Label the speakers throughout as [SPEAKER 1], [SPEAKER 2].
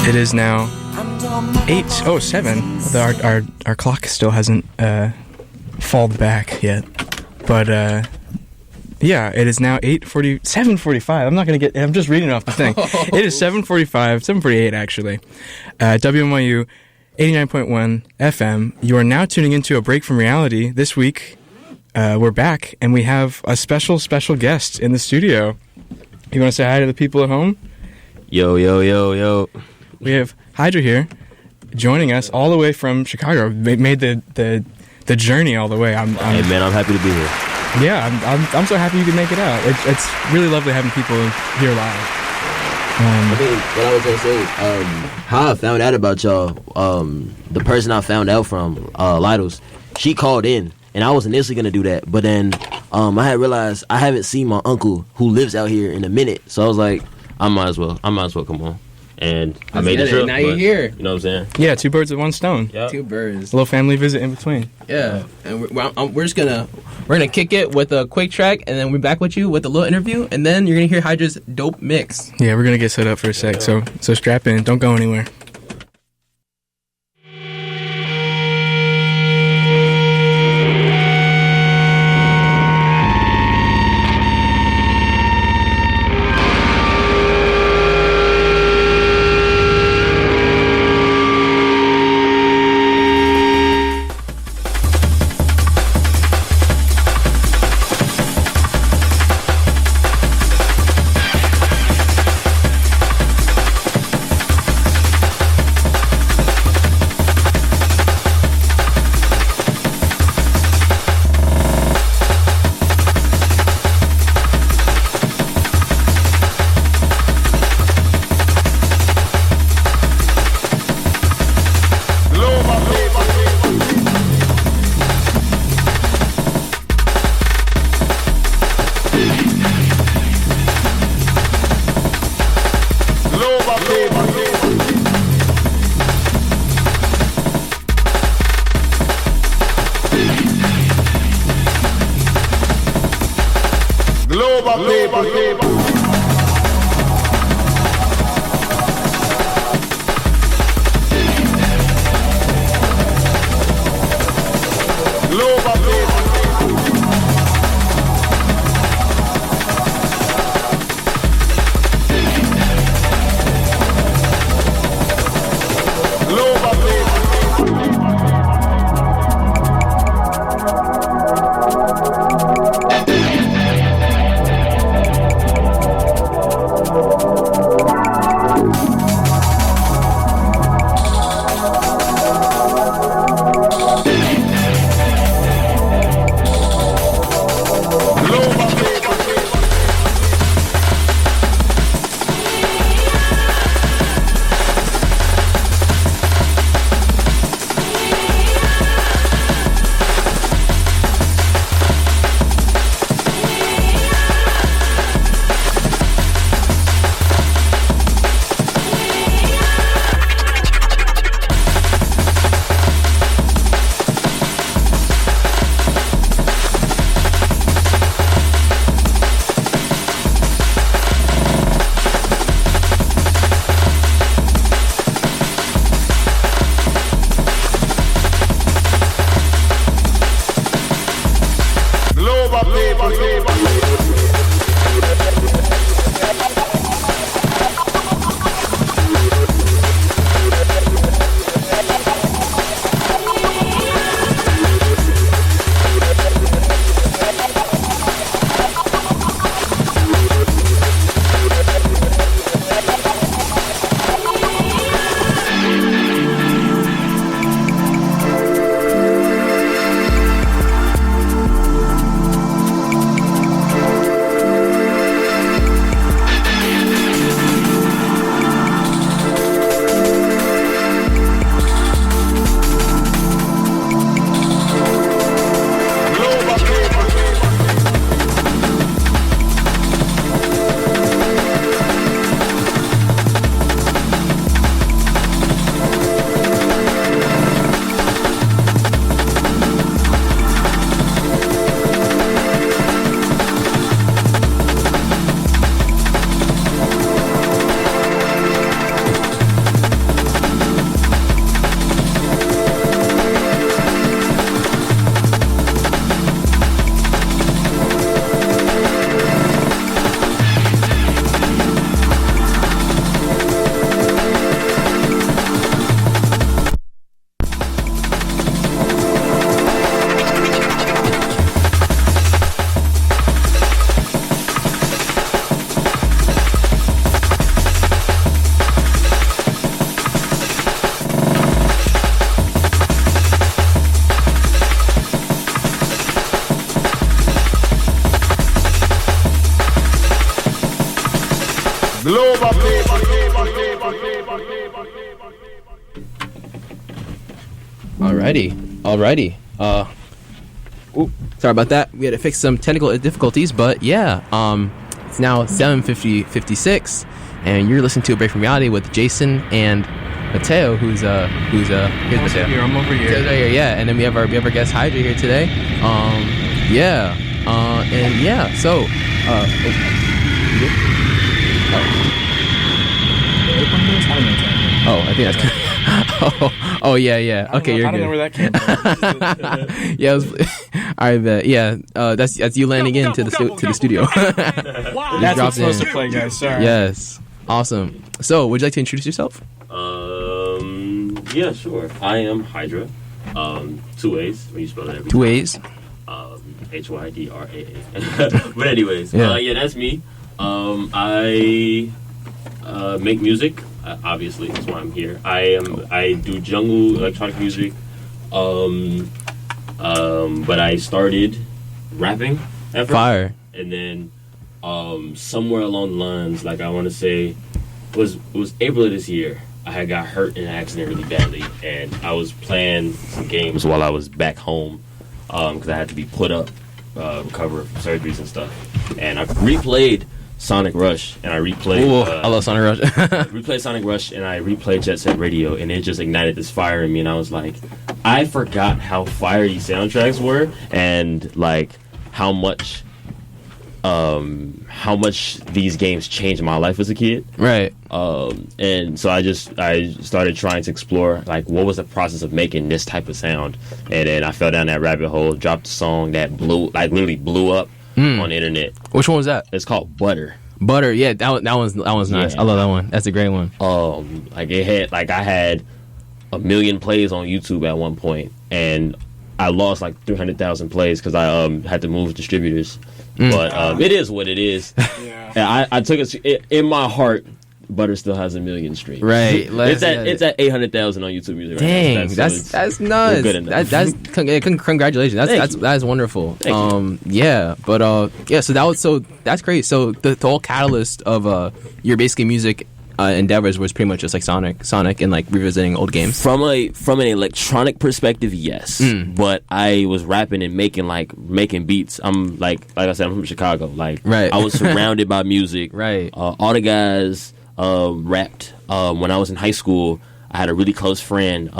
[SPEAKER 1] It is now 8:07. Our clock still hasn't falled back yet, but yeah, it is now 7:45. I'm just reading off the thing. It is 7:45, 7:48 actually. WMYU 89.1 FM. You are now tuning into A Break from Reality. This week, we're back, and we have a special guest in the studio. You want to say hi to the people at home?
[SPEAKER 2] Yo, yo, yo, yo.
[SPEAKER 1] We have Hydraa here, joining us all the way from Chicago. Made the journey all the way.
[SPEAKER 2] Hey man, I'm happy to be here.
[SPEAKER 1] Yeah, I'm so happy you could make it out. It's really lovely having people here live.
[SPEAKER 2] I mean, what I was gonna say, how I found out about y'all, the person I found out from, Lidos, she called in, and I was initially gonna do that, but then I had realized I haven't seen my uncle who lives out here in a minute, so I was like, I might as well come on. And I made the trip.
[SPEAKER 3] Now you're here.
[SPEAKER 2] You know what I'm saying?
[SPEAKER 1] Yeah, two birds with one stone.
[SPEAKER 2] Yep.
[SPEAKER 3] Two birds.
[SPEAKER 1] A little family visit in between.
[SPEAKER 3] Yeah, and we're just gonna kick it with a quick track, and then we're back with you with a little interview, and then you're gonna hear Hydra's dope mix.
[SPEAKER 1] Yeah, we're gonna get set up for a sec. So strap in. Don't go anywhere.
[SPEAKER 4] Global
[SPEAKER 3] Alrighty. Sorry about that. We had to fix some technical difficulties, but yeah. It's now 7:56, and you're listening to A Break from Reality with Jason and Mateo, here's Mateo.
[SPEAKER 1] I'm over here.
[SPEAKER 3] Right here, yeah. And then we have our guest Hydraa here today. So. I think that's. Yeah. Okay, you're good.
[SPEAKER 1] I don't know where that came from.
[SPEAKER 3] Yeah, I bet. Yeah, that's you landing into the studio.
[SPEAKER 1] That's what's supposed to play, guys. Sorry.
[SPEAKER 3] Yes, awesome. So, would you like to introduce yourself?
[SPEAKER 5] Yeah, sure. I am Hydraa. 2 A's. When you spell that,
[SPEAKER 3] 2 A's.
[SPEAKER 5] Hydraa. But anyways, yeah, that's me. I make music. Obviously, that's why I'm here. I do jungle electronic music. But I started rapping at first.
[SPEAKER 3] Fire.
[SPEAKER 5] And then somewhere along the lines, like I want to say, it was April of this year. I had got hurt in an accident really badly, and I was playing some games while I was back home because I had to be put up, recover from surgeries and stuff. And I replayed Sonic Rush, and I replayed.
[SPEAKER 3] I love Sonic Rush.
[SPEAKER 5] Replayed Sonic Rush, and I replayed Jet Set Radio, and it just ignited this fire in me. And I was like, I forgot how fire these soundtracks were, and like how much these games changed my life as a kid.
[SPEAKER 3] Right.
[SPEAKER 5] And so I started trying to explore like what was the process of making this type of sound, and then I fell down that rabbit hole, dropped a song that literally blew up on the internet.
[SPEAKER 3] Which one was that?
[SPEAKER 5] It's called Butter.
[SPEAKER 3] Butter, yeah, that one's nice.
[SPEAKER 5] Yeah.
[SPEAKER 3] I love that one. That's a great one.
[SPEAKER 5] I had 1 million plays on YouTube at one point, and I lost like 300,000 plays because I had to move distributors. But it is what it is.
[SPEAKER 1] Yeah.
[SPEAKER 5] And I took it in my heart. Butter still has 1 million streams.
[SPEAKER 3] Right.
[SPEAKER 5] It's at 800,000 on YouTube Music.
[SPEAKER 3] Dang,
[SPEAKER 5] right now.
[SPEAKER 3] that's nuts.
[SPEAKER 5] Good enough.
[SPEAKER 3] Congratulations. That's wonderful.
[SPEAKER 5] Thank you.
[SPEAKER 3] So that's great. So the whole catalyst of your basically music endeavors was pretty much just like Sonic and like revisiting old games.
[SPEAKER 5] From an electronic perspective, yes. But I was rapping and making beats. I'm like I said, I'm from Chicago. Like
[SPEAKER 3] right.
[SPEAKER 5] I was surrounded by music.
[SPEAKER 3] Right.
[SPEAKER 5] All the guys rapped. When I was in high school, I had a really close friend.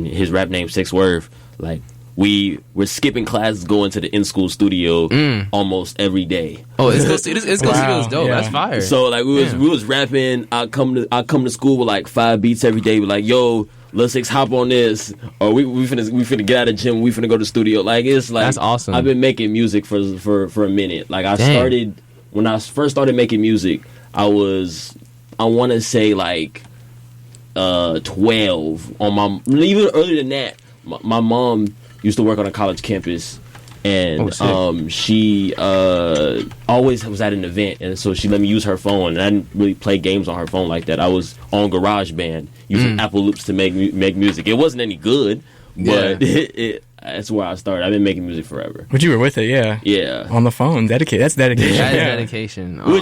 [SPEAKER 5] His rap name 6 Worth. Like we were skipping classes, going to the in-school studio almost every day.
[SPEAKER 3] Oh, it's studio is dope. Yeah. That's fire.
[SPEAKER 5] So like we was rapping. I come to school with like 5 beats every day. We're like, yo, Lil 6, hop on this, or we finna get out of the gym. We finna go to the studio. Like it's like
[SPEAKER 3] that's awesome.
[SPEAKER 5] I've been making music for a minute. Like started when I first started making music. I want to say like 12 on my even earlier than that. My mom used to work on a college campus, and she always was at an event, and so she let me use her phone, and I didn't really play games on her phone like that. I was on GarageBand using Apple Loops to make music. It wasn't any good, but that's where I started. I've been making music forever.
[SPEAKER 1] But you were with it, yeah.
[SPEAKER 5] Yeah.
[SPEAKER 1] On the phone. Dedicated. That's dedication.
[SPEAKER 3] That is dedication.
[SPEAKER 5] We were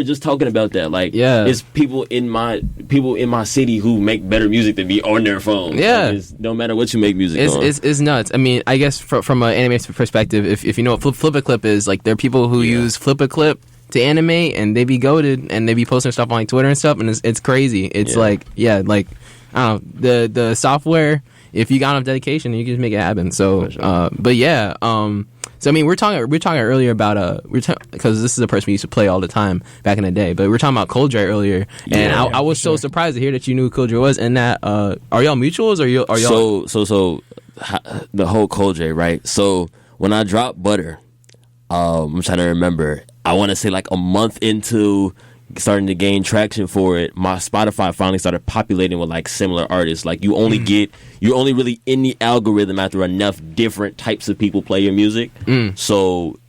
[SPEAKER 5] just talking about that. Like, it's people in my city who make better music than me on their phone.
[SPEAKER 3] Yeah.
[SPEAKER 5] Like, no matter what you make music on.
[SPEAKER 3] It's nuts. I mean, I guess from an anime perspective, if you know what Flip a Clip is, like there are people who use Flip a Clip to animate, and they be goated, and they be posting stuff on like Twitter and stuff, and it's crazy. It's I don't know, the software. If you got enough dedication, you can just make it happen. So, so I mean, we're talking earlier about because this is a person we used to play all the time back in the day. But we were talking about Cold Dre earlier, and I was so surprised to hear that you knew who Cold Dre was. And that are y'all mutuals or are y'all?
[SPEAKER 5] So the whole Cold Dre, right? So when I dropped Butter, I'm trying to remember. I want to say like a month into starting to gain traction for it, my Spotify finally started populating with like similar artists. Like you're only really in the algorithm after enough different types of people play your music. So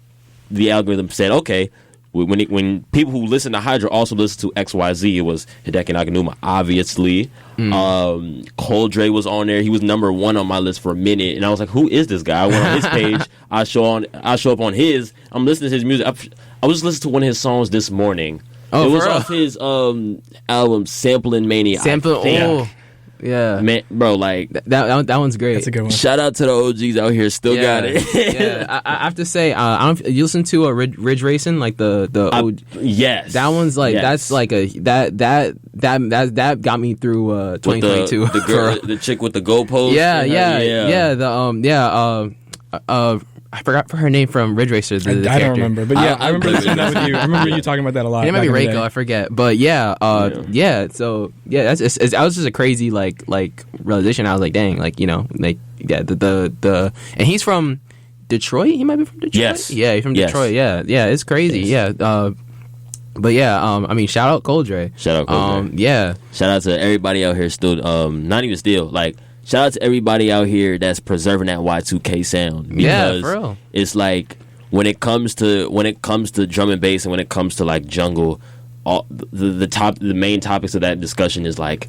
[SPEAKER 5] the algorithm said, okay, when people who listen to Hydraa also listen to XYZ, it was Hideki Naganuma, obviously. Cold Dre was on there. He was number 1 on my list for a minute, and I was like, who is this guy? I went on his page. I show up on his. I'm listening to his music. I was just listening to one of his songs this morning.
[SPEAKER 3] Oh,
[SPEAKER 5] it was
[SPEAKER 3] for real?
[SPEAKER 5] off his album Sampling Mania.
[SPEAKER 3] Yeah,
[SPEAKER 5] man, bro, like
[SPEAKER 3] that one's great.
[SPEAKER 1] That's a good one.
[SPEAKER 5] shout out to the OGs out here, still got it.
[SPEAKER 3] Yeah, I have to say, I don't. You listen to Ridge Racing, like the
[SPEAKER 5] yes,
[SPEAKER 3] that one's like that's like a that got me through 2022.
[SPEAKER 5] With the girl, the chick with the goalpost.
[SPEAKER 3] I forgot her name from Ridge Racer. The
[SPEAKER 1] I don't
[SPEAKER 3] character.
[SPEAKER 1] remember, but yeah, I remember listening to that with you. I remember you talking about that a lot.
[SPEAKER 3] It might be
[SPEAKER 1] back in the
[SPEAKER 3] Reiko,
[SPEAKER 1] day.
[SPEAKER 3] I forget, but So that's that was just a crazy like realization. I was like, dang, like the and he's from Detroit. He might be from Detroit.
[SPEAKER 5] Yes.
[SPEAKER 3] Yeah, he's from Detroit. Yeah, it's crazy.
[SPEAKER 5] Yes.
[SPEAKER 3] Yeah. But yeah, I mean, shout out Coldre.
[SPEAKER 5] Shout out Coldre.
[SPEAKER 3] Yeah.
[SPEAKER 5] Shout out to everybody out here still. Not even still. Like, shout out to everybody out here that's preserving that Y2K sound. Because
[SPEAKER 3] Yeah, for real.
[SPEAKER 5] it's like when it comes to drum and bass and when it comes to like jungle, all the main topics of that discussion is like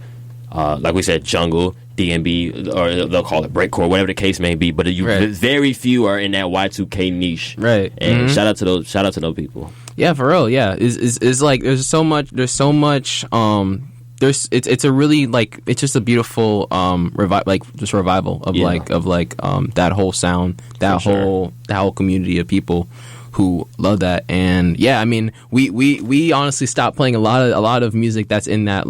[SPEAKER 5] we said, jungle, DnB, or they'll call it breakcore, whatever the case may be. But very few are in that Y2K niche.
[SPEAKER 3] Right.
[SPEAKER 5] And shout out to those people.
[SPEAKER 3] Yeah, for real. Yeah, is like there's so much. It's a really like it's just a beautiful revival of that whole sound, that whole community of people who love that. And yeah, I mean we honestly stopped playing a lot of music that's in that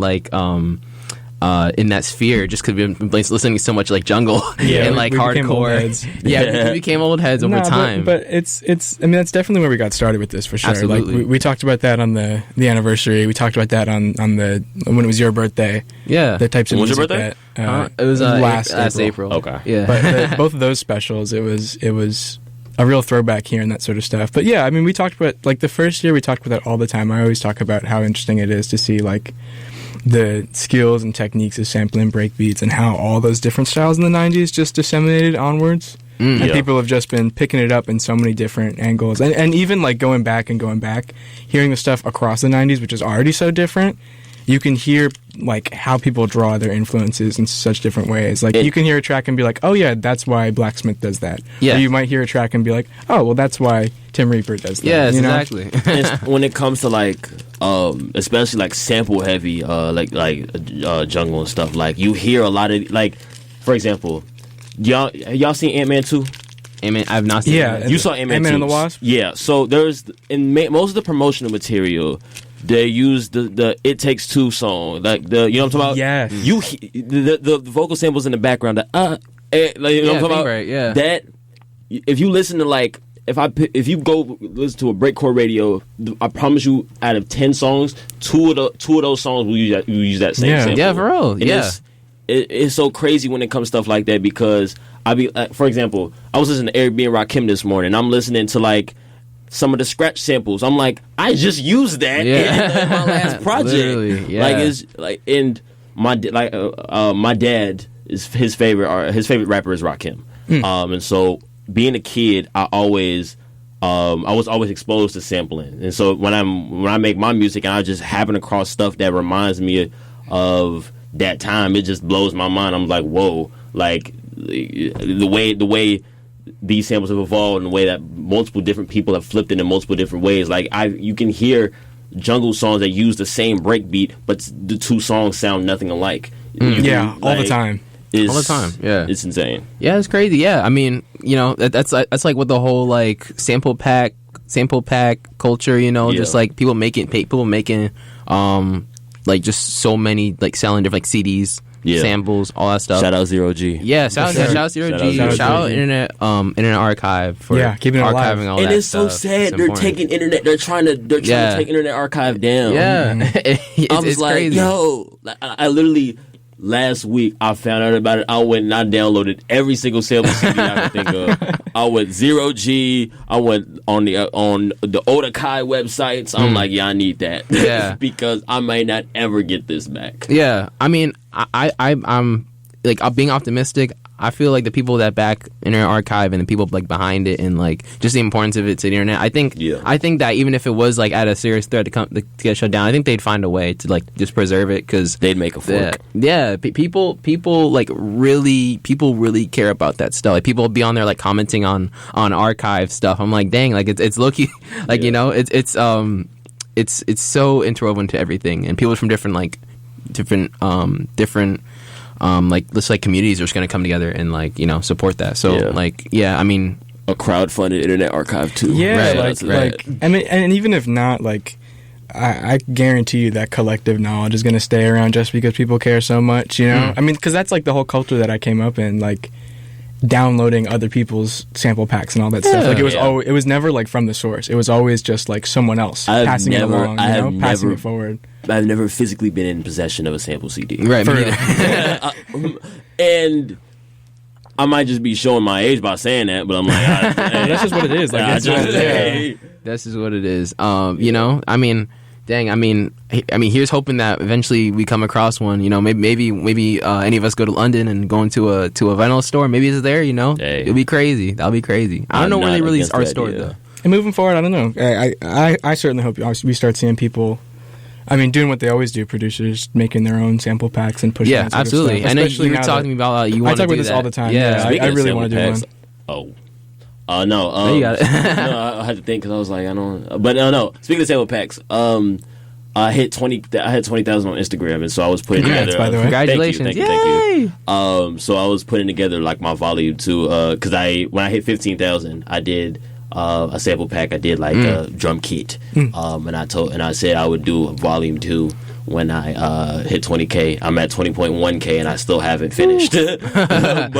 [SPEAKER 3] in that sphere just because we've been listening so much like jungle and like
[SPEAKER 1] we became old
[SPEAKER 3] hardcore.
[SPEAKER 1] heads.
[SPEAKER 3] We became old heads over time.
[SPEAKER 1] But it's I mean that's definitely where we got started with this for sure.
[SPEAKER 3] Absolutely.
[SPEAKER 1] Like we talked about that on the anniversary. We talked about that on the when it was your birthday.
[SPEAKER 3] Yeah.
[SPEAKER 1] The types of
[SPEAKER 5] When was your
[SPEAKER 1] music
[SPEAKER 5] birthday?
[SPEAKER 1] that
[SPEAKER 3] It was
[SPEAKER 1] last
[SPEAKER 3] April.
[SPEAKER 5] Okay.
[SPEAKER 3] Yeah.
[SPEAKER 1] But both of those specials, it was a real throwback here and that sort of stuff. But yeah, I mean, we talked about like the first year we talked about that all the time. I always talk about how interesting it is to see like the skills and techniques of sampling breakbeats and how all those different styles in the 90s just disseminated onwards. And people have just been picking it up in so many different angles. And even like going back, hearing the stuff across the 90s, which is already so different, you can hear like how people draw their influences in such different ways. Like you can hear a track and be like, oh yeah, that's why Blacksmith does that.
[SPEAKER 3] Yeah.
[SPEAKER 1] Or you might hear a track and be like, oh well, that's why Tim Reaper does that.
[SPEAKER 3] Yes,
[SPEAKER 1] you know?
[SPEAKER 3] exactly.
[SPEAKER 5] It's when it comes to like especially like sample heavy jungle and stuff, like you hear a lot of like, for example, y'all seen Ant-Man 2?
[SPEAKER 3] Ant-Man, I've not seen it.
[SPEAKER 5] You saw Ant-Man 2.
[SPEAKER 1] Ant-Man and the Wasp?
[SPEAKER 5] Yeah, so there's most of the promotional material they use the It Takes Two song, like you know what I'm talking about?
[SPEAKER 1] Yes.
[SPEAKER 5] The vocal samples in the background, like, you know what I'm talking about?
[SPEAKER 3] Right, yeah.
[SPEAKER 5] That if you listen to like if you go listen to a breakcore radio, I promise you, out of 10 songs, two of those songs will use that same sample.
[SPEAKER 3] Yeah, for real.
[SPEAKER 5] And
[SPEAKER 3] Yeah.
[SPEAKER 5] It's so crazy when it comes to stuff like that because for example, I was listening to Eric B. and Rakim this morning. I'm listening to like some of the scratch samples. I'm like, I just used that in my last project.
[SPEAKER 3] Literally, yeah.
[SPEAKER 5] Like it's like, and my dad is his favorite rapper is Rakim. And so being a kid, I was always exposed to sampling. And so when I make my music and I just happen across stuff that reminds me of that time, it just blows my mind. I'm like, whoa, like the way these samples have evolved and the way that multiple different people have flipped it in multiple different ways. Like you can hear jungle songs that use the same breakbeat, but the two songs sound nothing alike.
[SPEAKER 1] All the time.
[SPEAKER 3] All the time, yeah.
[SPEAKER 5] It's insane.
[SPEAKER 3] Yeah, it's crazy. Yeah, I mean, you know, that's like what the whole like sample pack culture, you know, just like people making like just so many like selling different like CDs, samples, all that stuff.
[SPEAKER 5] Shout out Zero G.
[SPEAKER 3] Yeah, shout out Zero G. Shout out Internet Archive for
[SPEAKER 1] keeping it alive.
[SPEAKER 3] archiving all
[SPEAKER 5] And
[SPEAKER 3] that
[SPEAKER 5] it's so
[SPEAKER 3] stuff.
[SPEAKER 5] sad.
[SPEAKER 3] It's
[SPEAKER 5] They're
[SPEAKER 3] important.
[SPEAKER 5] taking internet. They're trying to take Internet Archive down.
[SPEAKER 3] Yeah,
[SPEAKER 5] I was like,
[SPEAKER 3] crazy.
[SPEAKER 5] yo, I literally last week I found out about it. I went and I downloaded every single sample CD I could think of. I went Zero G. I went on the Odakai websites. I'm like, yeah, I need that.
[SPEAKER 3] Yeah.
[SPEAKER 5] Because I might not ever get this back.
[SPEAKER 3] Yeah, I mean, I'm like being optimistic. I feel like the people that back Internet Archive and the people like behind it and like just the importance of it to the internet. I think that even if it was like at a serious threat to get shut down, I think they'd find a way to like just preserve it because
[SPEAKER 5] they'd make a fork.
[SPEAKER 3] People really care about that stuff. Like people be on there like commenting on archive stuff. I'm like, dang, like it's low key, like you know, it's so interwoven to everything, and people from different like let's like communities are just gonna come together and like, you know, support that. So like, yeah, I mean,
[SPEAKER 5] a crowdfunded Internet Archive too.
[SPEAKER 1] Yeah,
[SPEAKER 3] Right.
[SPEAKER 1] like I mean, and even if not, like I guarantee you that collective knowledge is going to stay around just because people care so much, you know? I mean, because that's like the whole culture that I came up in, like downloading other people's sample packs and all that stuff. Like it was always, it was never like from the source. It was always just like someone else passing it along, you know, passing it forward.
[SPEAKER 5] I've never physically been in possession of a sample CD.
[SPEAKER 3] right, me
[SPEAKER 1] real.
[SPEAKER 3] either.
[SPEAKER 5] And I might just be showing my age by saying that, but I'm like,
[SPEAKER 1] That's just what it is. Like
[SPEAKER 5] I
[SPEAKER 1] it's
[SPEAKER 5] just-
[SPEAKER 1] just,
[SPEAKER 5] hey.
[SPEAKER 3] This is what it is. You know, I mean, dang, I mean, here's hoping that eventually we come across one. You know, maybe any of us go to London and go into a vinyl store. Maybe it's there. You know,
[SPEAKER 5] Hey.
[SPEAKER 3] it'll be crazy. That'll be crazy. I don't know where they release our stored though.
[SPEAKER 1] and moving forward, I don't know. I certainly hope we start seeing people. I mean, doing what they always do, producers making their own sample packs and pushing.
[SPEAKER 3] Yeah,
[SPEAKER 1] that sort of
[SPEAKER 3] absolutely.
[SPEAKER 1] stuff.
[SPEAKER 3] I know
[SPEAKER 1] Especially
[SPEAKER 3] you were
[SPEAKER 1] now
[SPEAKER 3] talking
[SPEAKER 1] that-
[SPEAKER 3] about you
[SPEAKER 1] I
[SPEAKER 3] want to
[SPEAKER 1] talk
[SPEAKER 3] do
[SPEAKER 1] about this
[SPEAKER 3] that.
[SPEAKER 1] all the time.
[SPEAKER 3] Yeah,
[SPEAKER 1] I really want to do one.
[SPEAKER 5] No.
[SPEAKER 3] you got it.
[SPEAKER 5] No, I had to think because I was like, I don't. But no. Speaking of sample packs, I hit 20. I had 20,000 on Instagram, and so I was putting
[SPEAKER 1] Congrats,
[SPEAKER 5] together.
[SPEAKER 1] by the way.
[SPEAKER 3] Congratulations!
[SPEAKER 5] Thank you. So I was putting together like my volume 2 because when I hit 15,000, I did a sample pack. I did like a drum kit, and I said I would do a volume 2 when I hit 20K. I'm at 20.1K, and I still haven't finished. But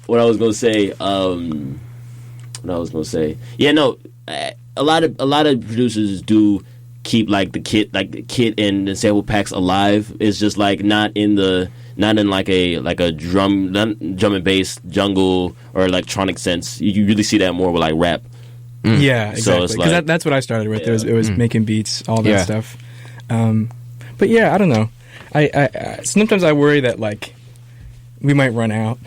[SPEAKER 5] what I was gonna say, yeah, no. A lot of producers do keep like the kit and the sample packs alive. It's just like not in like a drum and bass jungle or electronic sense. You really see that more with like rap.
[SPEAKER 1] Yeah, exactly.
[SPEAKER 5] So it's
[SPEAKER 1] Because
[SPEAKER 5] like-
[SPEAKER 1] that's what I started with. It was making beats, all that
[SPEAKER 3] Yeah.
[SPEAKER 1] stuff. But yeah, I don't know. I sometimes I worry that like we might run out.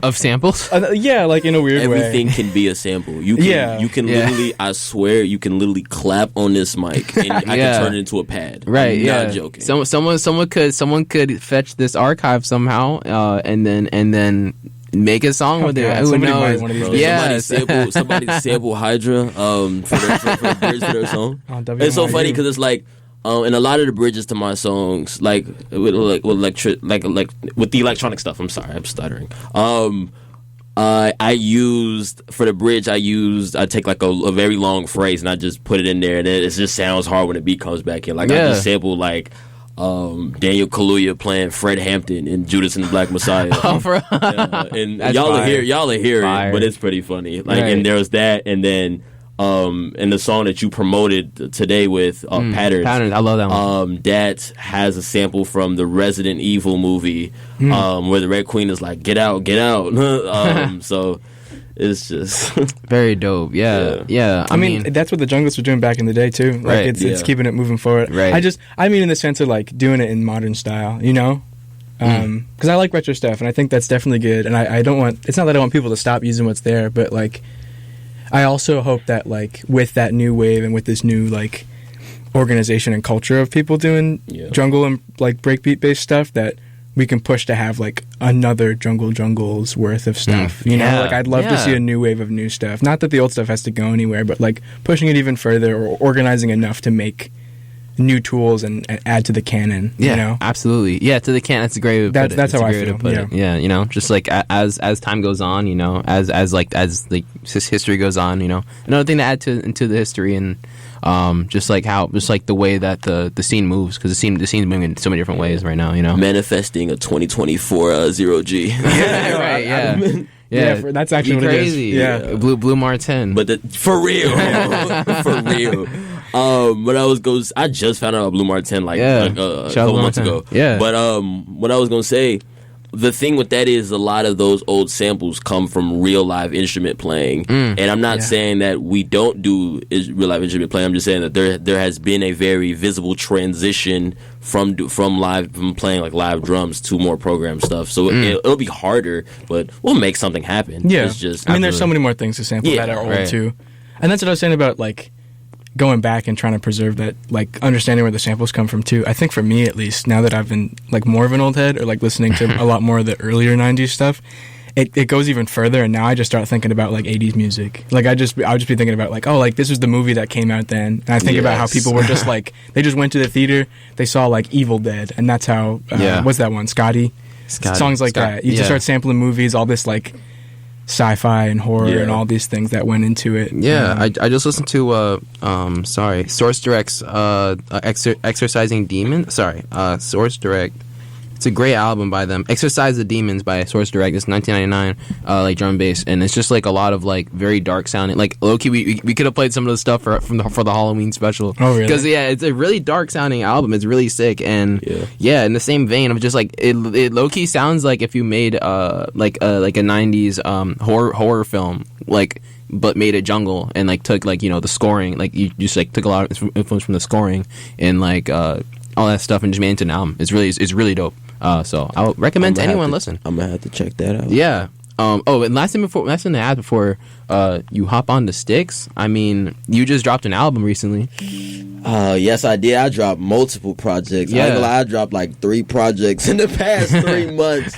[SPEAKER 3] Of samples.
[SPEAKER 1] Yeah, like in a weird
[SPEAKER 5] Everything
[SPEAKER 1] way.
[SPEAKER 5] can be a sample. You can
[SPEAKER 3] Yeah.
[SPEAKER 5] literally, I swear, you can literally clap on this mic and I
[SPEAKER 3] Yeah.
[SPEAKER 5] can turn it into a pad.
[SPEAKER 3] Right,
[SPEAKER 5] I'm
[SPEAKER 3] yeah.
[SPEAKER 5] not joking.
[SPEAKER 3] Someone could fetch this archive somehow, and then make a song with it.
[SPEAKER 1] God,
[SPEAKER 3] Who
[SPEAKER 1] somebody
[SPEAKER 3] knows?
[SPEAKER 1] might one of these
[SPEAKER 5] Bro,
[SPEAKER 1] days.
[SPEAKER 3] Yeah.
[SPEAKER 5] somebody sample Hydraa for the bridge for their song.
[SPEAKER 1] On
[SPEAKER 5] It's so
[SPEAKER 1] WNYU.
[SPEAKER 5] funny because it's like, and a lot of the bridges to my songs, like with the electronic stuff. I'm sorry, I'm stuttering. I used for the bridge. I take like a very long phrase and I just put it in there, and it just sounds hard when the beat comes back in. Like I just sampled like Daniel Kaluuya playing Fred Hampton in Judas and the Black Messiah. And
[SPEAKER 3] That's
[SPEAKER 5] y'all
[SPEAKER 3] fire.
[SPEAKER 5] will hear
[SPEAKER 3] Fire.
[SPEAKER 5] it, but it's pretty funny. Like,
[SPEAKER 3] Right.
[SPEAKER 5] and there was that, and then and the song that you promoted today with Patterns.
[SPEAKER 3] I love that one.
[SPEAKER 5] That has a sample from the Resident Evil movie, where the Red Queen is like, "Get out, get out." So it's just
[SPEAKER 3] Very dope. Yeah.
[SPEAKER 1] I mean, that's what the Junglers were doing back in the day too. Like
[SPEAKER 3] Right,
[SPEAKER 1] it's keeping it moving forward.
[SPEAKER 3] Right.
[SPEAKER 1] I mean in the sense of like doing it in modern style, you know? Because I like retro stuff, and I think that's definitely good. And I don't want. It's not that I want people to stop using what's there, but like, I also hope that like with that new wave and with this new like organization and culture of people doing jungle and like breakbeat based stuff, that we can push to have like another jungle's worth of stuff. You know,
[SPEAKER 3] Yeah.
[SPEAKER 1] like I'd love to see a new wave of new stuff. Not that the old stuff has to go anywhere, but like pushing it even further or organizing enough to make new tools and add to the canon.
[SPEAKER 3] Yeah,
[SPEAKER 1] you know?
[SPEAKER 3] absolutely. Yeah, to the can. That's a great way to put it.
[SPEAKER 1] That's
[SPEAKER 3] It's
[SPEAKER 1] how
[SPEAKER 3] a
[SPEAKER 1] I
[SPEAKER 3] great way to
[SPEAKER 1] feel,
[SPEAKER 3] put
[SPEAKER 1] yeah.
[SPEAKER 3] it. Yeah, you know, just like as time goes on, you know, as history goes on, you know, another thing to add into the history, and just like the way that the scene moves, because the scene's moving in so many different ways right now, you know.
[SPEAKER 5] manifesting a 2024 zero G.
[SPEAKER 3] Yeah, right. Yeah.
[SPEAKER 1] Yeah, that's actually
[SPEAKER 3] Be
[SPEAKER 1] what
[SPEAKER 3] crazy.
[SPEAKER 1] it is. Yeah.
[SPEAKER 3] Blue Martin.
[SPEAKER 5] But for real, for real. But I just found out about Blue Martin like a
[SPEAKER 3] Shout out
[SPEAKER 5] couple
[SPEAKER 3] Blue
[SPEAKER 5] months
[SPEAKER 3] Martin.
[SPEAKER 5] ago.
[SPEAKER 3] Yeah.
[SPEAKER 5] But what I was gonna say, the thing with that is a lot of those old samples come from real live instrument playing, and I'm not saying that we don't do real live instrument playing. I'm just saying that there has been a very visible transition from playing like live drums to more program stuff. So it'll be harder, but we'll make something happen.
[SPEAKER 1] Yeah.
[SPEAKER 5] It's just
[SPEAKER 1] I mean, there's so many more things to sample
[SPEAKER 5] Yeah,
[SPEAKER 1] that are old
[SPEAKER 3] right.
[SPEAKER 1] too. And that's what I was saying about like going back and trying to preserve that, like understanding where the samples come from too. I think for me at least, now that I've been like more of an old head or like listening to a lot more of the earlier 90s stuff, it goes even further, and now I just start thinking about like 80s music. Like I would just be thinking about like, oh, like this was the movie that came out then, and I think about how people were just like they just went to the theater, they saw like Evil Dead, and that's how what's that one, Scotty? Songs like that. You just start sampling movies, all this like sci-fi and horror and all these things that went into it.
[SPEAKER 3] I just listened to Source Direct's Exorcising Demons. Source Direct. It's a great album by them. Exorcise the Demons by Source Direct. It's 1999, like drum and bass, and it's just like a lot of like very dark sounding. Like low-key, we could have played some of the stuff for the Halloween special.
[SPEAKER 1] Oh really?
[SPEAKER 3] Because it's a really dark sounding album. It's really sick, and in the same vein of just like it low-key sounds like if you made like a 90s horror film, like, but made a jungle and like took like the scoring, like you just like took a lot of influence from the scoring and like all that stuff and just made it into an album. It's really dope. So I would recommend to anyone listen.
[SPEAKER 2] I'm gonna have to check that out.
[SPEAKER 3] Yeah. And last thing to add before you hop on the sticks. I mean, you just dropped an album recently.
[SPEAKER 2] Yes, I did. I dropped multiple projects.
[SPEAKER 3] Yeah.
[SPEAKER 2] I ain't gonna lie, I dropped like 3 projects in the past 3 months.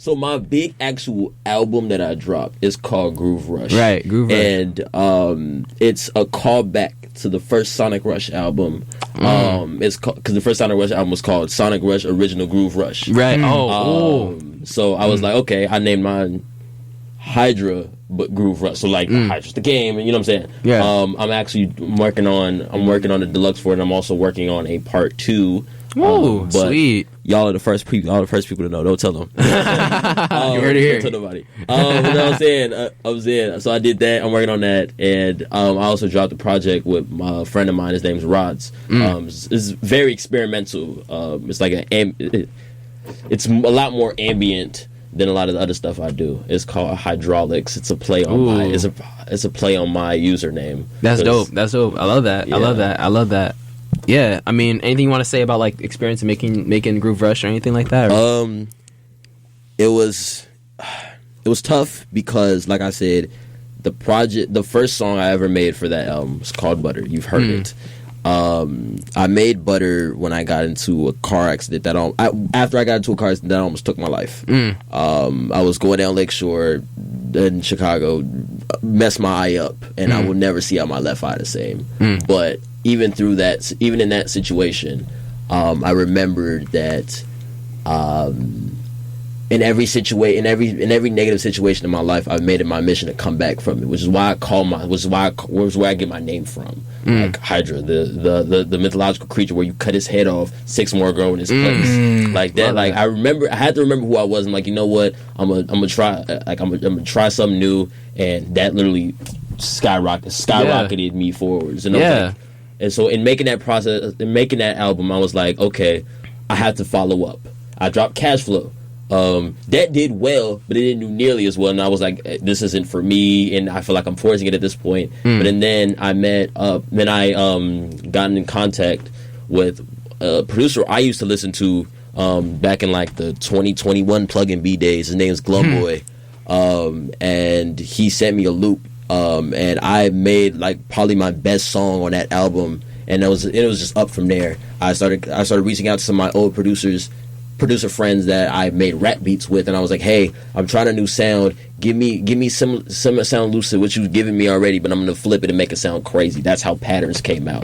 [SPEAKER 2] So my big actual album that I dropped is called Groove Rush.
[SPEAKER 3] Right, Groove Rush.
[SPEAKER 2] And it's a callback to the first Sonic Rush album. It's because the first Sonic Rush album was called Sonic Rush Original Groove Rush.
[SPEAKER 3] Right.
[SPEAKER 2] So I was like, okay, I named mine Hydraa, but Groove Rush. So like Hydra's the game, and you know what I'm saying?
[SPEAKER 3] Yeah.
[SPEAKER 2] I'm working on the deluxe for it, and I'm also working on a part 2.
[SPEAKER 3] But sweet.
[SPEAKER 2] Y'all are the first people to know. Don't tell them.
[SPEAKER 3] You heard it here.
[SPEAKER 2] Don't tell nobody. I'm saying. So I did that. I'm working on that, and I also dropped a project with my friend of mine. His name's Rods. It's very experimental. It's like it's a lot more ambient than a lot of the other stuff I do. It's called Hydraulics. It's a play on it's a play on my username.
[SPEAKER 3] That's dope. I love that.
[SPEAKER 2] Yeah.
[SPEAKER 3] I love that. Yeah, I mean, anything you want to say about like experience in making Groove Rush or anything like that?
[SPEAKER 2] It was tough because, like I said, the first song I ever made for that album was called Butter. You've heard it. I made Butter when I got into a car accident after I got into a car accident that almost took my life. I was going down Lakeshore in Chicago, messed my eye up, and I will never see out my left eye the same. But even in that situation, I remembered that in every negative situation in my life, I've made it my mission to come back from it, which is why I get my name from. Like Hydraa, the mythological creature where you cut his head off, 6 more grow in his place, like that. Like I had to remember who I was. I'm like, you know what? I'm gonna try something new, and that literally skyrocketed me forwards. And I was like, and so in making that album, I was like, okay, I have to follow up. I dropped Cash Flow. That did well, but it didn't do nearly as well, and I was like, this isn't for me, and I feel like I'm forcing it at this point. But then I got in contact with a producer I used to listen to back in like the 2021 Plug and B days. His name's Glumboy, and he sent me a loop, and I made like probably my best song on that album, and it was just up from there. I started reaching out to some of my old producer friends that I made rap beats with, and I was like, hey, I'm trying a new sound. Give me some sound lucid, which you've given me already, but I'm gonna flip it and make it sound crazy. That's how Patterns came out.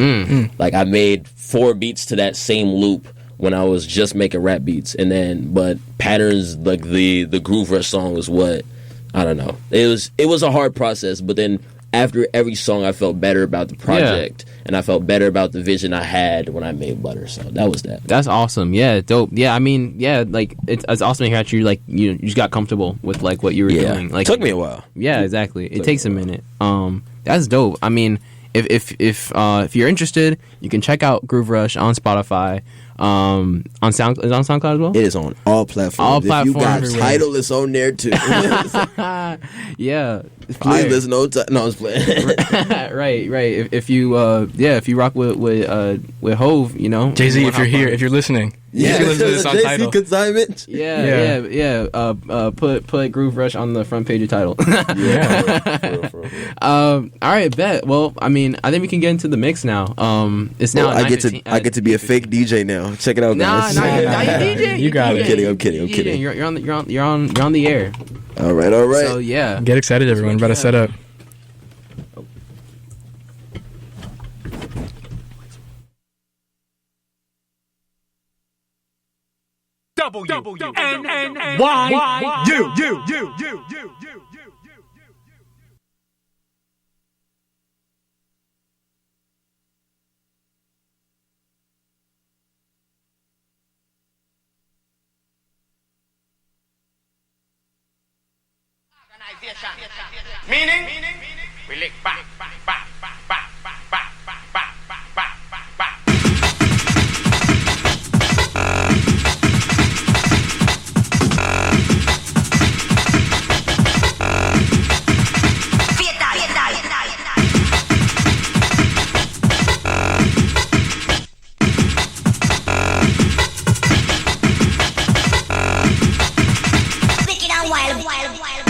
[SPEAKER 2] Like I made 4 beats to that same loop when I was just making rap beats, but Patterns, like the Groove Rush song, was what, I don't know. It was a hard process, but then after every song, I felt better about the project, and I felt better about the vision I had when I made Butter. So that was that. That's
[SPEAKER 3] awesome. Yeah, dope. Yeah, I mean, yeah, like it's awesome to hear that you like you just got comfortable with like what you were doing. Like,
[SPEAKER 2] took me a while.
[SPEAKER 3] Yeah, exactly. It takes a minute. That's dope. I mean, if you're interested, you can check out Groove Rush on Spotify. On SoundCloud, is it on SoundCloud as well?
[SPEAKER 2] It is on all platforms. If you got Tidal, it's on there too.
[SPEAKER 3] Yeah.
[SPEAKER 2] Please listen. No, I was playing.
[SPEAKER 3] right. If you rock with Hove, you know,
[SPEAKER 1] Jay-Z, if you're here, if you're listening, you can listen to this on Tidal.
[SPEAKER 2] Consignment.
[SPEAKER 3] Yeah. Put Groove Rush on the front page of Tidal.
[SPEAKER 2] For real.
[SPEAKER 3] All right, bet. Well, I mean, I think we can get into the mix now. It's now.
[SPEAKER 2] I get to be a fake DJ now. Check it out, guys.
[SPEAKER 3] Nah, you DJ.
[SPEAKER 1] You got it.
[SPEAKER 2] I'm kidding.
[SPEAKER 3] You're on the air.
[SPEAKER 2] All right.
[SPEAKER 3] So yeah,
[SPEAKER 1] Get excited, everyone. About to set up.
[SPEAKER 4] Meaning, we lick back, back, back, back, back, back, back, back, back, back, back, back, back.
[SPEAKER 6] Wicked and wild, wild, wild.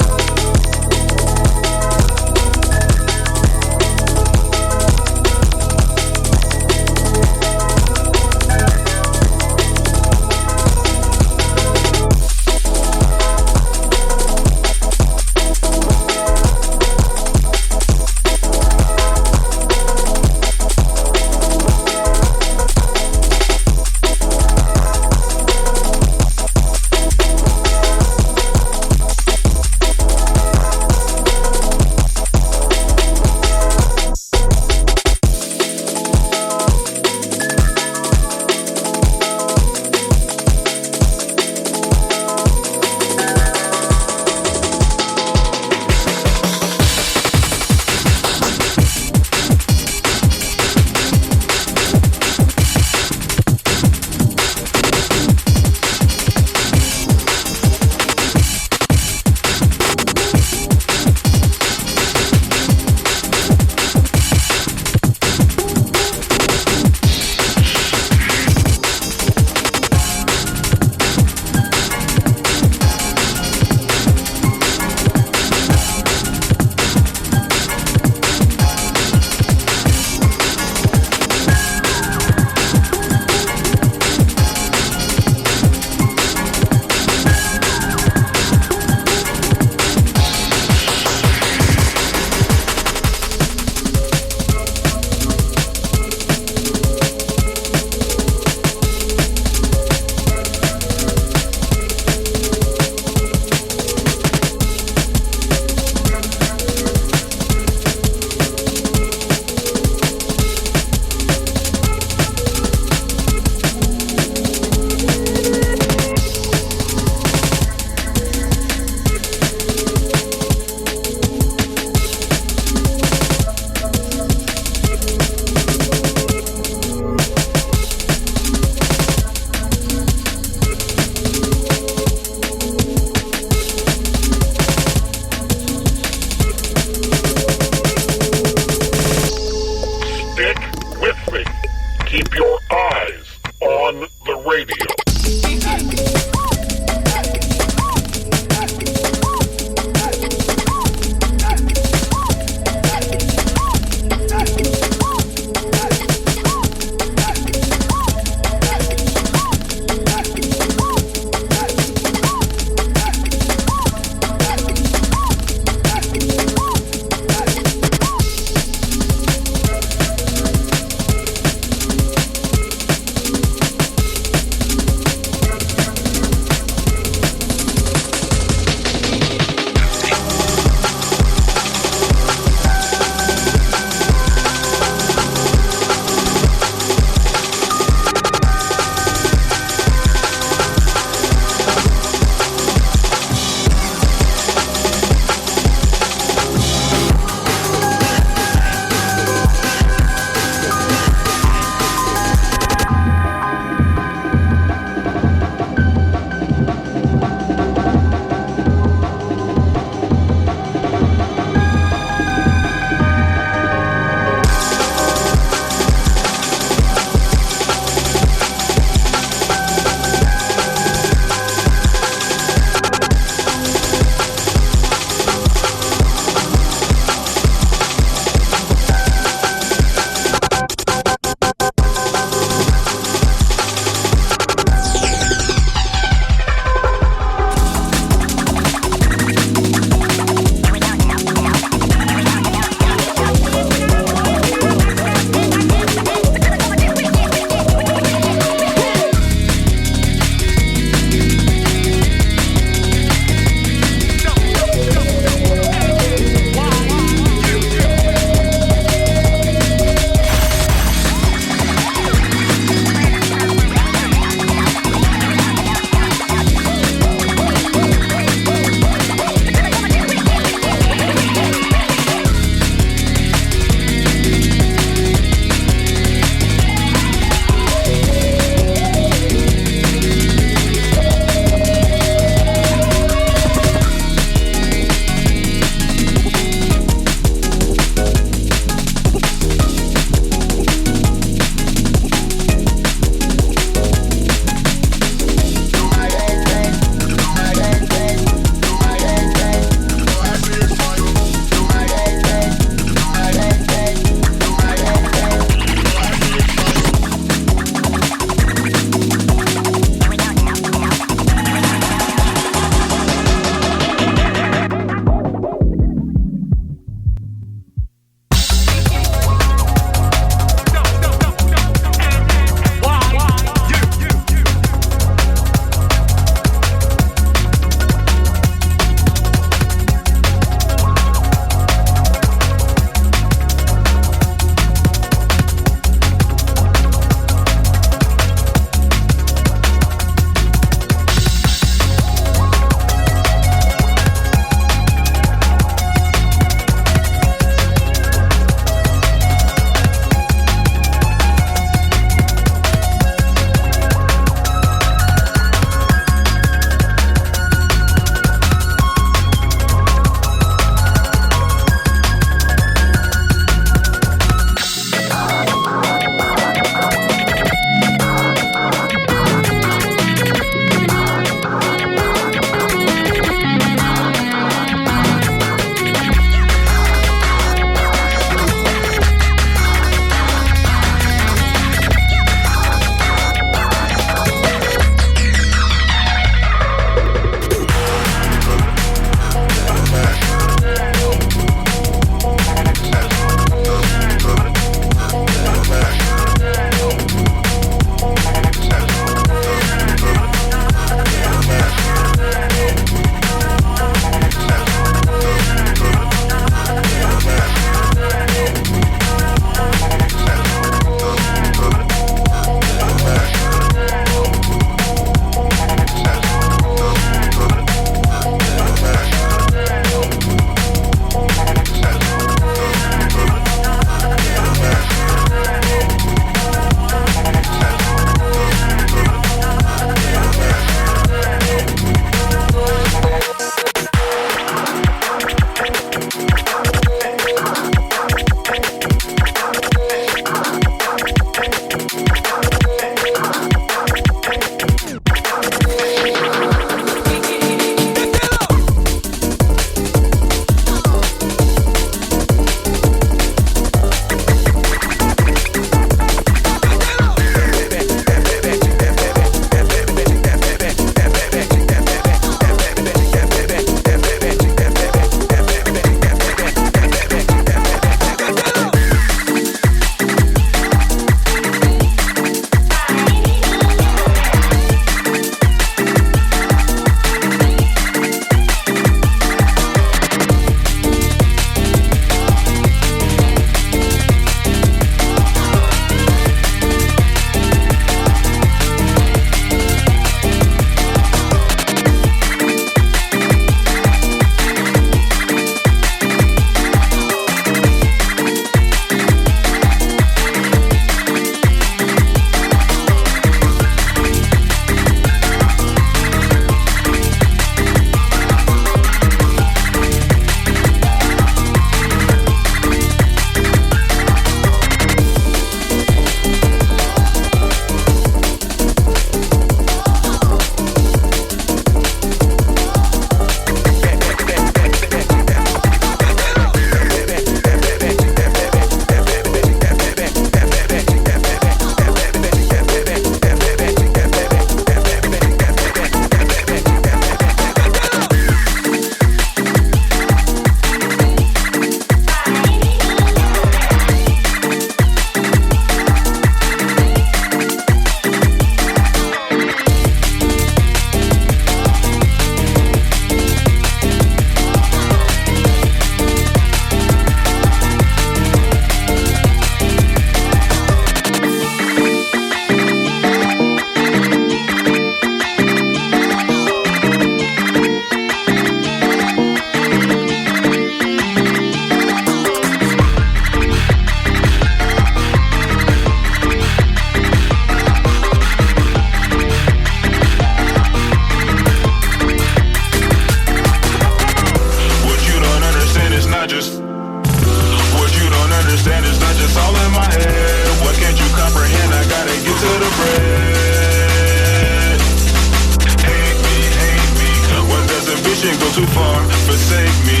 [SPEAKER 7] far, forsake me.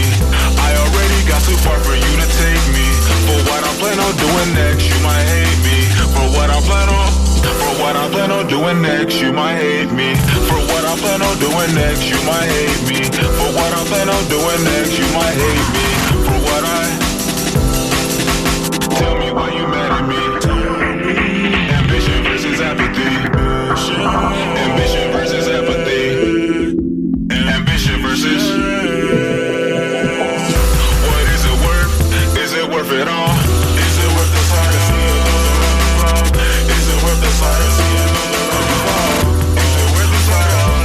[SPEAKER 7] I already got too far for you to take me. For what I plan on doing next, you might hate me. For what I plan on doing next, you might hate me. For what I plan on doing next, you might hate me. For what I plan on doing next, you might hate me. For what tell me why you mad at me. Ambition versus apathy. Ambition versus apathy. Ambition versus. What is it worth? Is it worth it all? Is it worth the sight of seeing another love fall? Is it worth the sight of seeing another love fall? Is it worth the sight of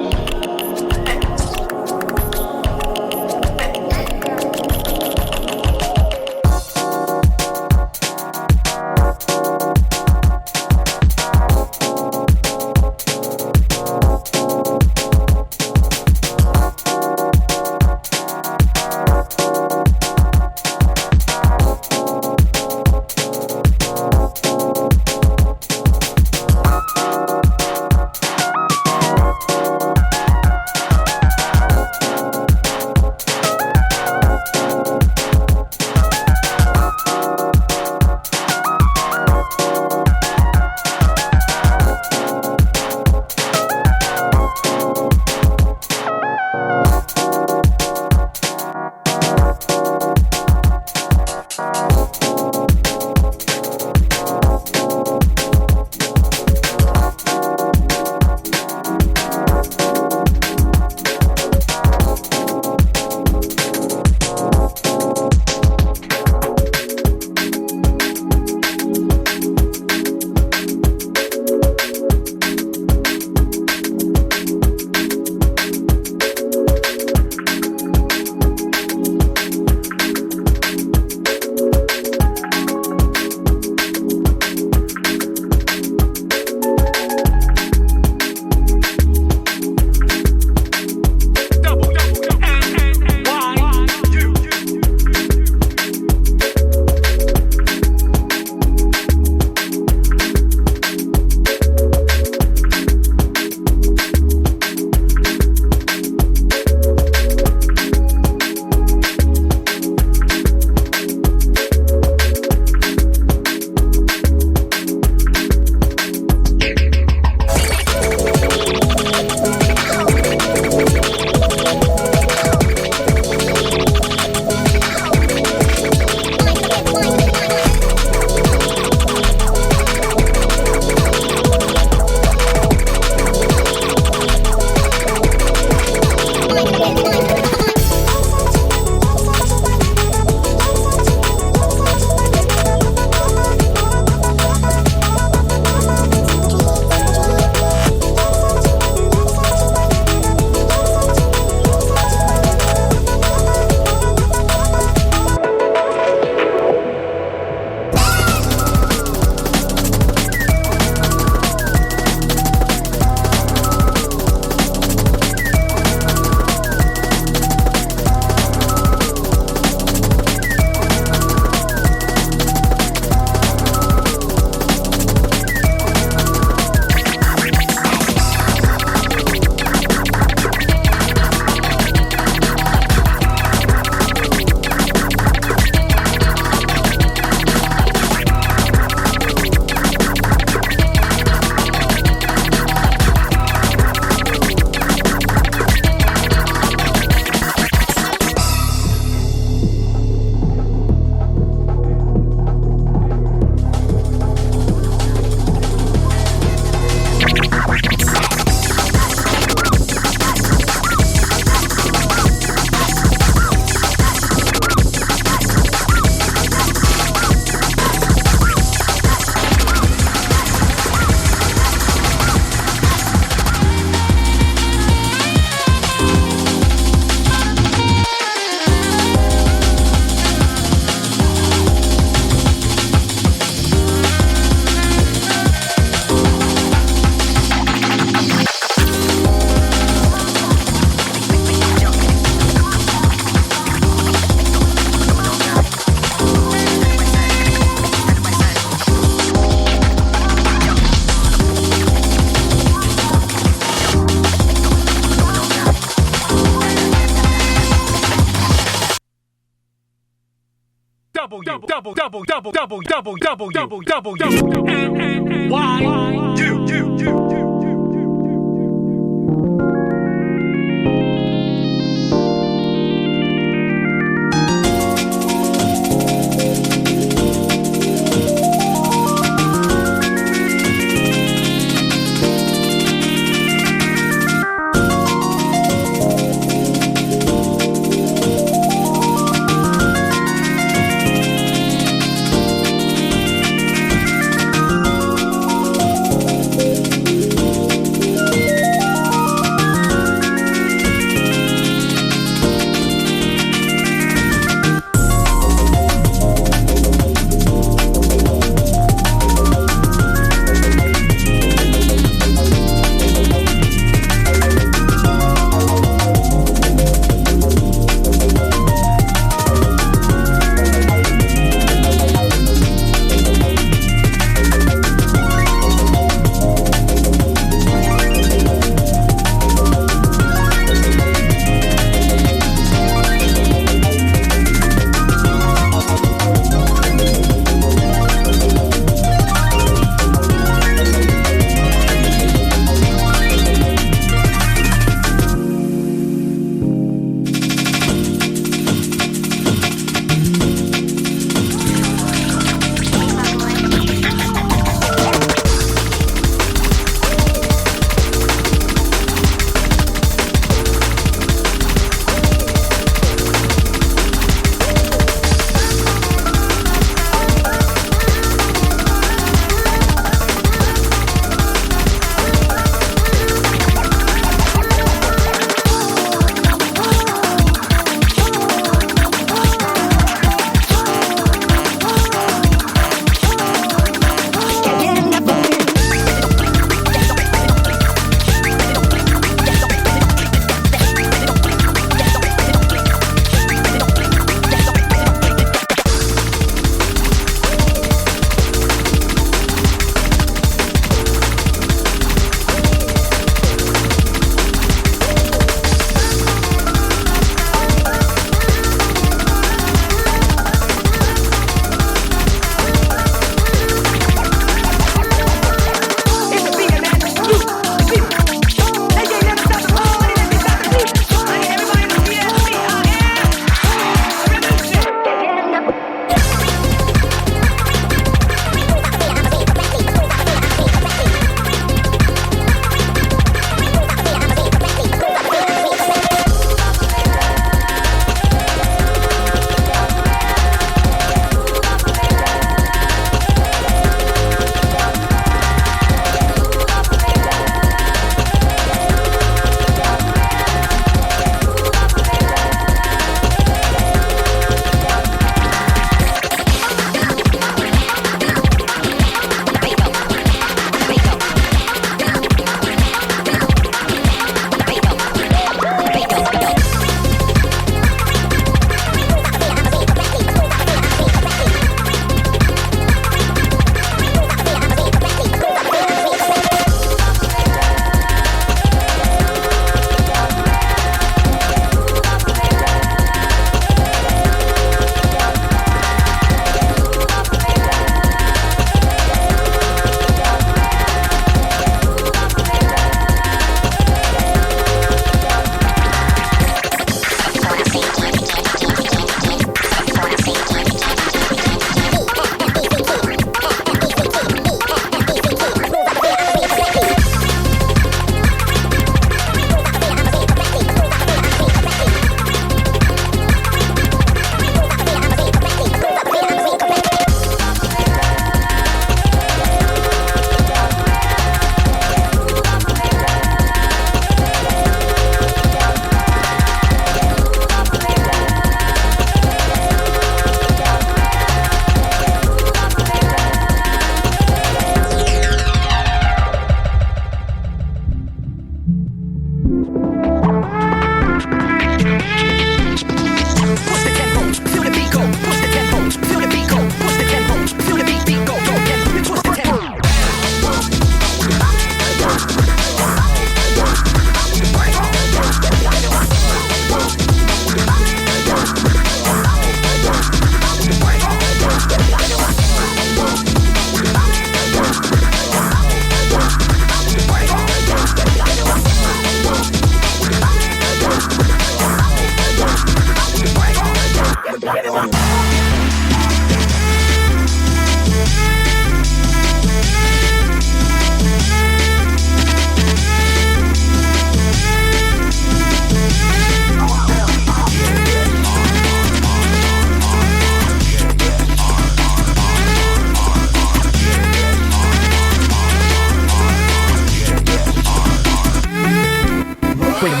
[SPEAKER 8] bring 'em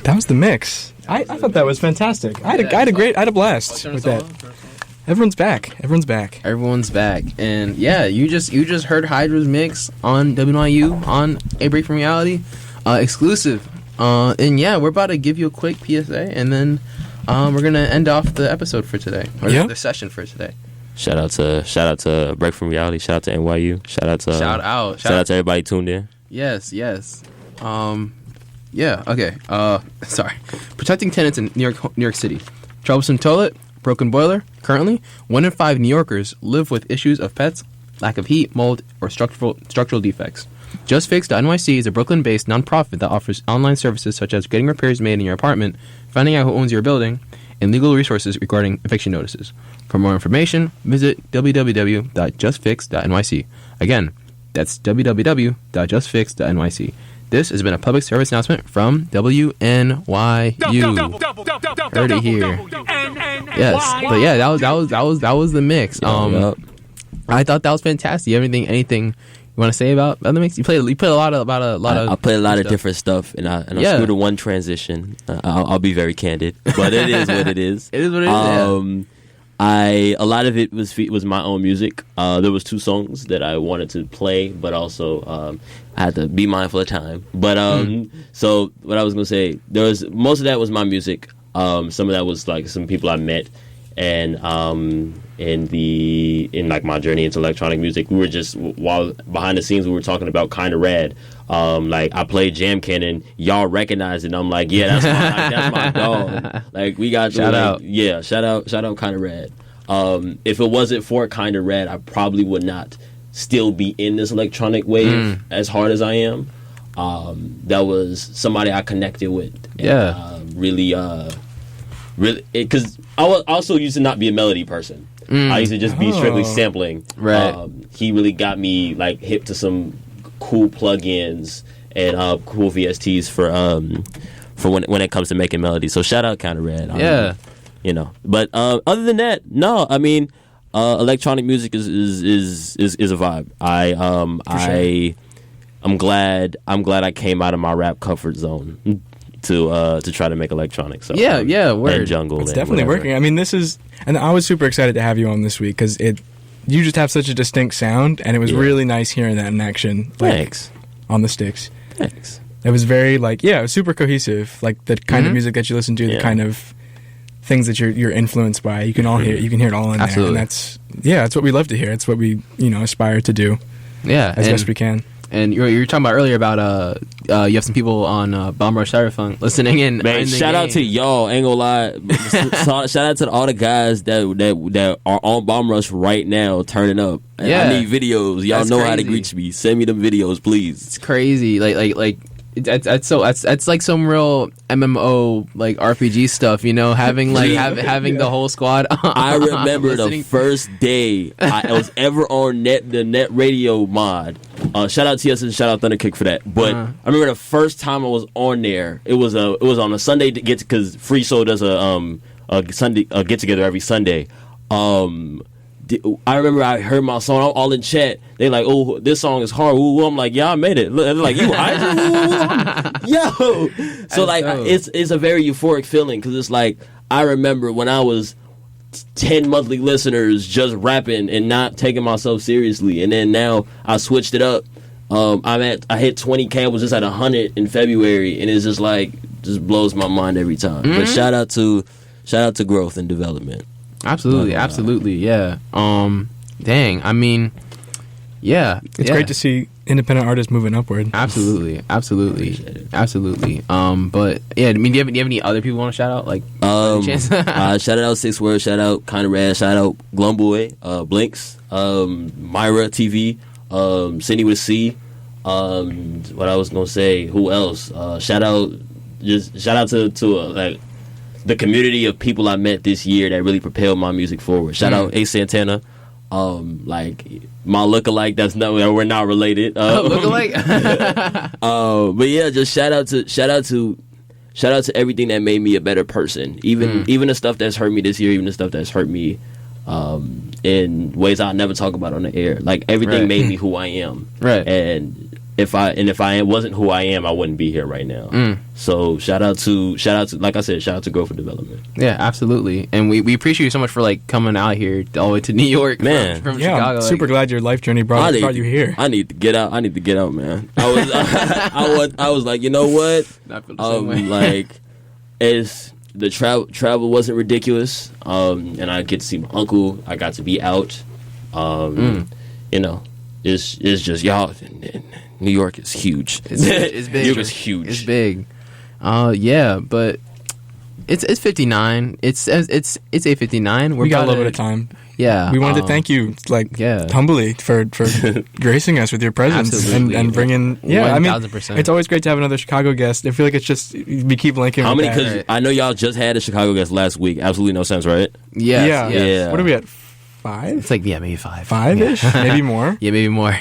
[SPEAKER 1] That was the mix. I thought that was fantastic. I had a blast with that. Everyone's back.
[SPEAKER 3] Everyone's back. And yeah, you just heard Hydra's mix on WNYU on A Break from Reality, exclusive. And yeah, we're about to give you a quick PSA, and then we're gonna end off the episode for today, or the session for today.
[SPEAKER 5] Shout out to Break from Reality. Shout out to NYU. Shout out to everybody tuned in.
[SPEAKER 3] Yes. Yeah. Okay. Sorry. Protecting tenants in New York City. Troublesome toilet. Broken boiler. Currently, 1 in 5 New Yorkers live with issues of pets, lack of heat, mold, or structural defects. JustFix.nyc is a Brooklyn-based nonprofit that offers online services such as getting repairs made in your apartment, finding out who owns your building, and legal resources regarding eviction notices. For more information, visit www.justfix.nyc. Again, that's www.justfix.nyc. This has been a public service announcement from WNYU. Heard it here. Yes, but yeah, that was the mix. I thought that was fantastic. You have anything you want to say about the mix? You played a lot of.
[SPEAKER 5] I played a lot of different stuff, and I screwed to one transition. I'll be very candid, but it is what it is.
[SPEAKER 3] It is what it is.
[SPEAKER 5] A lot of it was my own music. There was 2 songs that I wanted to play, but also I had to be mindful of time. But so what I was gonna say, most of that was my music. Some of that was like some people I met, and in like my journey into electronic music, we were just while behind the scenes we were talking about Kinda Rad. Like I played Jam Cannon, y'all recognized it, and I'm like, yeah, that's my dog. Like we got
[SPEAKER 3] shout out
[SPEAKER 5] Kinda Rad. If it wasn't for Kinda Rad, I probably would not still be in this electronic wave as hard as I am. That was somebody I connected with. And, really, because I also used to not be a melody person. I used to just be strictly sampling.
[SPEAKER 3] Right.
[SPEAKER 5] He really got me like hip to some cool plugins and cool VSTs for when it comes to making melodies. So shout out Kinda Rad. You know. But other than that, no. I mean, electronic music is a vibe. I'm glad I came out of my rap comfort zone to try to make electronics. So,
[SPEAKER 3] word.
[SPEAKER 5] And jungle.
[SPEAKER 1] It's definitely working. I mean, and I was super excited to have you on this week because you just have such a distinct sound, and it was really nice hearing that in action. Like,
[SPEAKER 5] Thanks.
[SPEAKER 1] On the sticks.
[SPEAKER 5] Thanks.
[SPEAKER 1] It was very it was super cohesive. Like the kind of music that you listen to, the kind of things that you're influenced by. You can all hear. You can hear it all in
[SPEAKER 3] Absolutely.
[SPEAKER 1] there, and that's what we love to hear. It's what we aspire to do.
[SPEAKER 3] Yeah,
[SPEAKER 1] as best we can.
[SPEAKER 3] And you were talking about earlier about you have some people on Bomb Rush Cyberfunk listening in.
[SPEAKER 5] Man, shout out to y'all. Ain't gonna lie. Shout out to all the guys that are on Bomb Rush right now turning up.
[SPEAKER 3] Yeah.
[SPEAKER 5] I need videos. Y'all know how to reach me. Send me them videos, please.
[SPEAKER 3] It's crazy. Like it's like some real MMO like RPG stuff, having having the whole squad.
[SPEAKER 5] I remember the first day I was ever on the net radio mod. Shout out TS and shout out Thunderkick for that. But I remember the first time I was on there. It was on a Sunday to get because Free Soul does a Sunday get together every Sunday. I remember I heard my song all in chat. They like, oh, this song is hard. Ooh, I'm like, yeah, I made it. They're like, you Hydraa? Yo. So like, it's a very euphoric feeling because it's like I remember when I was 10 monthly listeners just rapping and not taking myself seriously, and then now I switched it up. I hit 20K. I was just at 100 in February, and it's just like blows my mind every time. But shout out to growth and development.
[SPEAKER 3] Absolutely, yeah. Dang, I mean, yeah.
[SPEAKER 1] It's great to see independent artists moving upward.
[SPEAKER 3] Absolutely. But yeah, I mean, do you have any other people you want to shout out? Like,
[SPEAKER 5] shout out 6 Word, shout out Kinda Rad, shout out Glumboy, Blinks, Myra TV, Cindy with C. What I was gonna say, who else? Shout out to like the community of people I met this year that really propelled my music forward. Shout out Ace Santana, like my lookalike. We're not related.
[SPEAKER 3] Lookalike.
[SPEAKER 5] But yeah, just shout out to everything that made me a better person. Even the stuff that's hurt me this year, even the stuff that's hurt me in ways I'll never talk about on the air. Like everything made me who I am.
[SPEAKER 3] Right.
[SPEAKER 5] And if I wasn't who I am, I wouldn't be here right now. So shout out to like I said, shout out to Growth and Development.
[SPEAKER 3] Yeah, absolutely. And we appreciate you so much for like coming out here all the way to New York,
[SPEAKER 5] man.
[SPEAKER 3] From
[SPEAKER 1] yeah,
[SPEAKER 3] Chicago.
[SPEAKER 1] I'm super glad your life journey brought you here.
[SPEAKER 5] I need to get out, man. I was like, you know what? Like it's the travel wasn't ridiculous. And I get to see my uncle. I got to be out. You know, it's just y'all. New York is huge.
[SPEAKER 3] It's big.
[SPEAKER 5] New York is huge.
[SPEAKER 3] It's big. Yeah, but It's 59. It's 8:59.
[SPEAKER 1] We got a little bit of time.
[SPEAKER 3] Yeah.
[SPEAKER 1] We wanted to thank you, humbly, for gracing us with your presence and bringing. Yeah,
[SPEAKER 3] 1000%.
[SPEAKER 1] It's always great to have another Chicago guest. I feel like it's just we keep linking.
[SPEAKER 5] How
[SPEAKER 1] with
[SPEAKER 5] many?
[SPEAKER 1] that.
[SPEAKER 5] Because I know y'all just had a Chicago guest last week. Absolutely no sense, right?
[SPEAKER 3] Yes.
[SPEAKER 5] Yeah.
[SPEAKER 1] What are we at? 5?
[SPEAKER 3] It's like maybe 5.
[SPEAKER 1] 5-ish, maybe more.
[SPEAKER 3] Yeah, maybe more.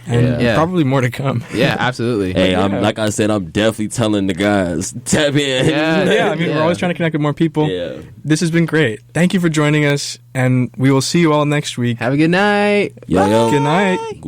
[SPEAKER 1] And
[SPEAKER 3] Yeah.
[SPEAKER 1] probably more to come.
[SPEAKER 3] Yeah, absolutely.
[SPEAKER 5] Hey, like I said, I'm definitely telling the guys, tap in.
[SPEAKER 1] Yeah, we're always trying to connect with more people.
[SPEAKER 5] Yeah.
[SPEAKER 1] This has been great. Thank you for joining us, and we will see you all next week.
[SPEAKER 3] Have a good night.
[SPEAKER 5] Yo.
[SPEAKER 1] Good night.